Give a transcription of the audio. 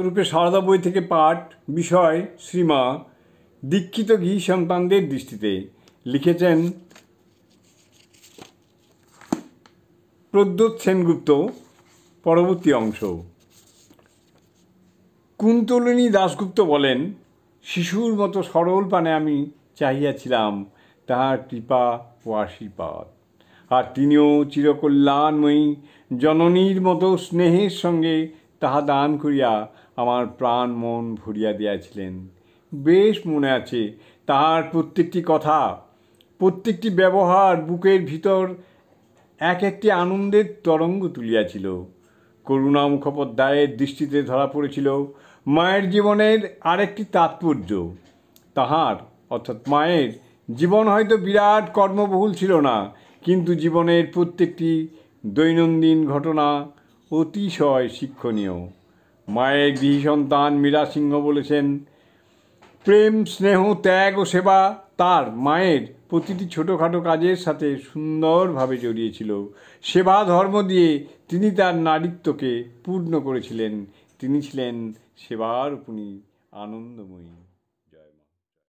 রূপে সারদা বই থেকে পাঠ। বিষয় শ্রীমা দীক্ষিত গৃহী সন্তানদের দৃষ্টিতে। লিখেছেন প্রদ্যোৎ সেনগুপ্ত। পরবর্তী অংশ। কুন্তলিনী দাশগুপ্ত বলেন, শিশুর মতো সরল পানে আমি চাহিয়াছিলাম তাহার কৃপা ও আশীর্বাদ, আর তিনিও চিরকল্যাণময়ী জননীর মতো স্নেহের সঙ্গে তাহা দান করিয়া আমার প্রাণ মন ভরিয়া দিয়াছিলেন। বেশ মনে আছে তাহার প্রত্যেকটি কথা, প্রত্যেকটি ব্যবহার বুকের ভিতর এক একটি আনন্দের তরঙ্গ তুলিয়াছিল। করুণা মুখোপাধ্যায়ের দৃষ্টিতে ধরা পড়েছিল মায়ের জীবনের আরেকটি তাৎপর্য। তাহার অর্থাৎ মায়ের জীবন হয়তো বিরাট কর্মবহুল ছিল না, কিন্তু জীবনের প্রত্যেকটি দৈনন্দিন ঘটনা অতিশয় শিক্ষণীয়। মায়ের গৃহী সন্তান মীরা সিংহ বলেছেন, প্রেম, স্নেহ, ত্যাগ ও সেবা তার মায়ের প্রতিটি ছোটোখাটো কাজের সাথে সুন্দরভাবে জড়িয়েছিল। সেবা ধর্ম দিয়ে তিনি তার নারীত্বকে পূর্ণ করেছিলেন। তিনি ছিলেন সেবার উপনী আনন্দময়ী।